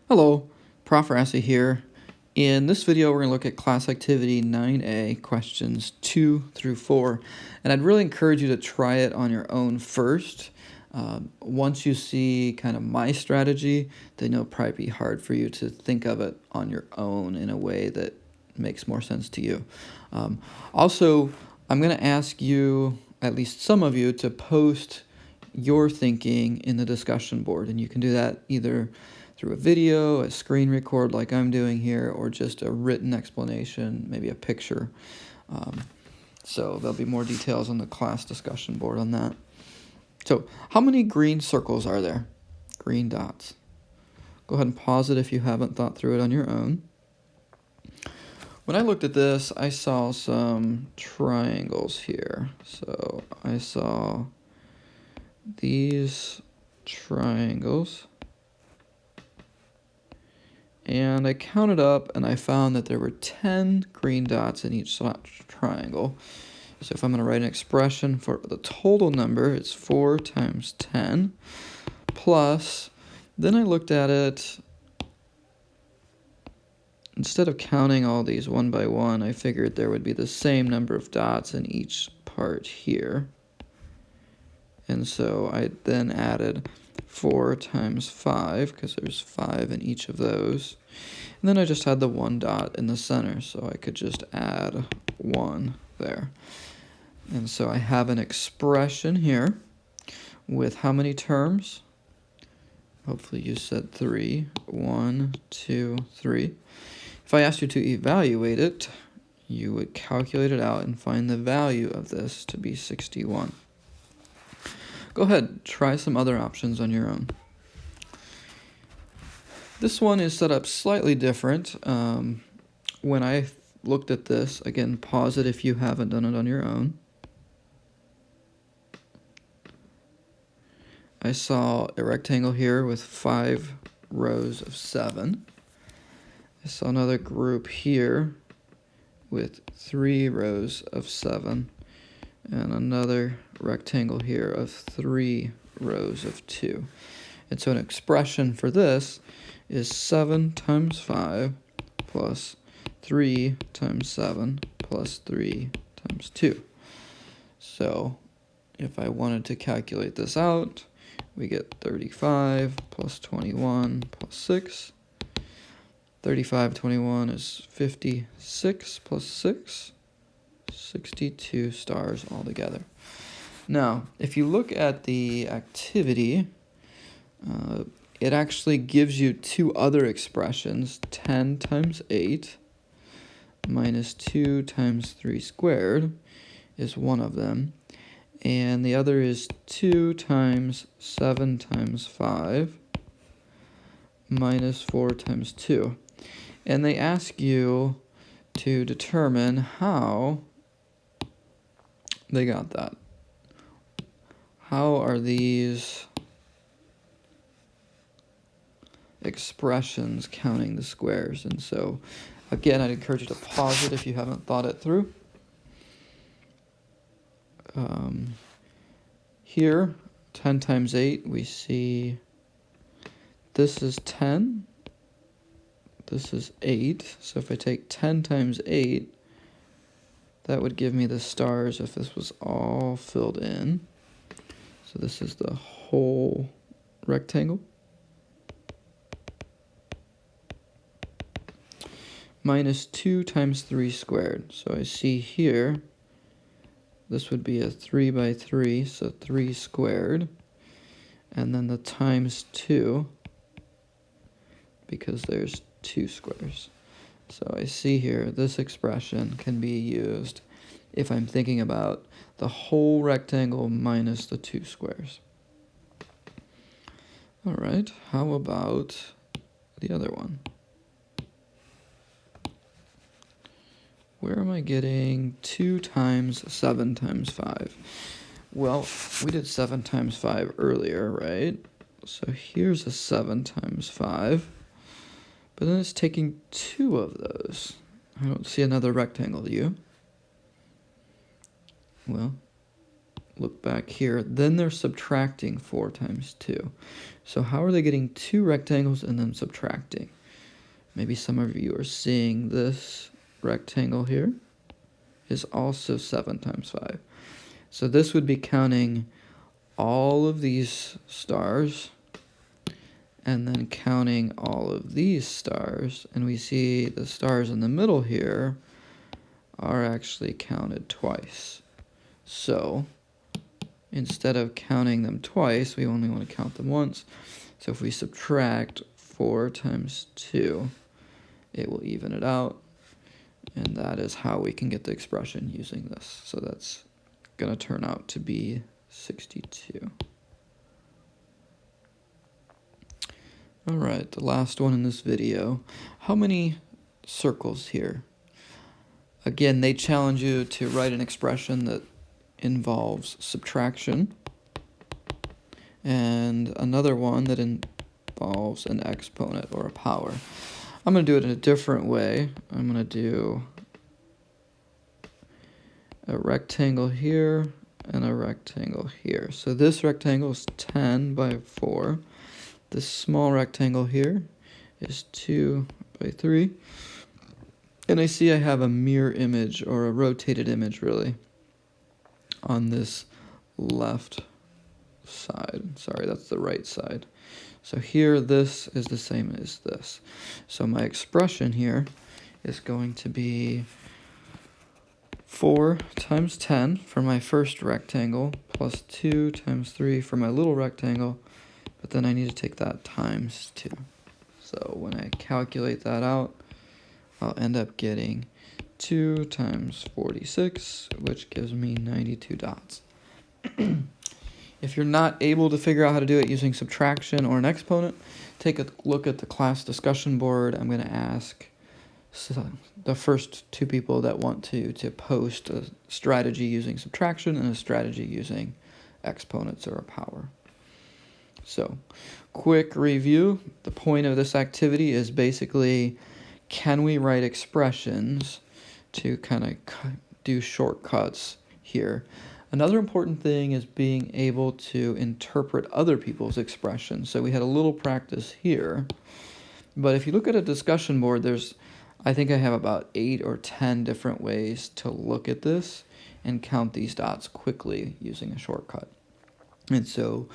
Hello, Prof. Rassi here. In this video, we're going to look at class activity 9A, questions 2 through 4. And I'd really encourage you to try it on your own first. Once you see kind of my strategy, then it'll probably be hard for you to think of it on your own in a way that makes more sense to you. Also, I'm going to ask you, at least some of you, to post your thinking in the discussion board. And you can do that either through a video, a screen record like I'm doing here, or just a written explanation, maybe a picture. So there'll be more details on the class discussion board on that. So how many green circles are there? Green dots. Go ahead and pause it if you haven't thought through it on your own. When I looked at this, I saw some triangles here. So I saw these triangles. And I counted up and I found that there were 10 green dots in each triangle. So if I'm going to write an expression for the total number, it's 4 times 10 plus, then I looked at it, instead of counting all these one by one, I figured there would be the same number of dots in each part here. And so I then added 4 times 5, because there's 5 in each of those. And then I just had the 1 dot in the center, so I could just add 1 there. And so I have an expression here with how many terms? Hopefully you said 3. 1, 2, 3. If I asked you to evaluate it, you would calculate it out and find the value of this to be 61. Go ahead, try some other options on your own. This one is set up slightly different. When I looked at this, again, pause it if you haven't done it on your own. I saw a rectangle here with 5 rows of 7. I saw another group here with 3 rows of 7. And another rectangle here of 3 rows of 2. And so an expression for this is 7 times 5 plus 3 times 7 plus 3 times 2. So if I wanted to calculate this out, we get 35 plus 21 plus 6. 35, 21 is 56 plus 6. 62 stars altogether. Now, if you look at the activity, it actually gives you 2 other expressions. 10 times 8 minus 2 times 3 squared is one of them. And the other is 2 times 7 times 5 minus 4 times 2. And they ask you to determine how they got that. How are these expressions counting the squares? And so, again, I'd encourage you to pause it if you haven't thought it through. Here, 10 times 8, we see this is 10. This is 8. So if I take 10 times 8, that would give me the stars if this was all filled in. So this is the whole rectangle. Minus 2 times 3 squared. So I see here, this would be a 3 by 3, so 3 squared. And then the times 2, because there's 2 squares. So I see here, this expression can be used if I'm thinking about the whole rectangle minus the 2 squares. All right, how about the other one? Where am I getting 2 times 7 times 5? Well, we did 7 times 5 earlier, right? So here's a 7 times 5. But then it's taking 2 of those. I don't see another rectangle, do you? Well, look back here, then they're subtracting 4 times 2. So how are they getting 2 rectangles and then subtracting? Maybe some of you are seeing this rectangle here is also 7 times 5. So this would be counting all of these stars and then counting all of these stars. And we see the stars in the middle here are actually counted twice. So instead of counting them twice, we only want to count them once. So if we subtract 4 times 2, it will even it out. And that is how we can get the expression using this. So that's going to turn out to be 62. All right, the last one in this video. How many circles here? Again, they challenge you to write an expression that involves subtraction, and another one that involves an exponent or a power. I'm going to do it in a different way. I'm going to do a rectangle here and a rectangle here. So this rectangle is 10 by 4. This small rectangle here is 2 by 3. And I see I have a mirror image, or a rotated image really, on this left side. Sorry, that's the right side. So here, this is the same as this. So my expression here is going to be 4 times 10 for my first rectangle, plus 2 times 3 for my little rectangle, but then I need to take that times 2. So when I calculate that out, I'll end up getting 2 times 46, which gives me 92 dots. If you're not able to figure out how to do it using subtraction or an exponent, take a look at the class discussion board. I'm going to ask the first 2 people that want to post a strategy using subtraction and a strategy using exponents or a power. So, quick review. The point of this activity is basically, can we write expressions to kind of do shortcuts here? Another important thing is being able to interpret other people's expressions. So we had a little practice here, but if you look at a discussion board, I think I have about 8 or 10 different ways to look at this and count these dots quickly using a shortcut. And so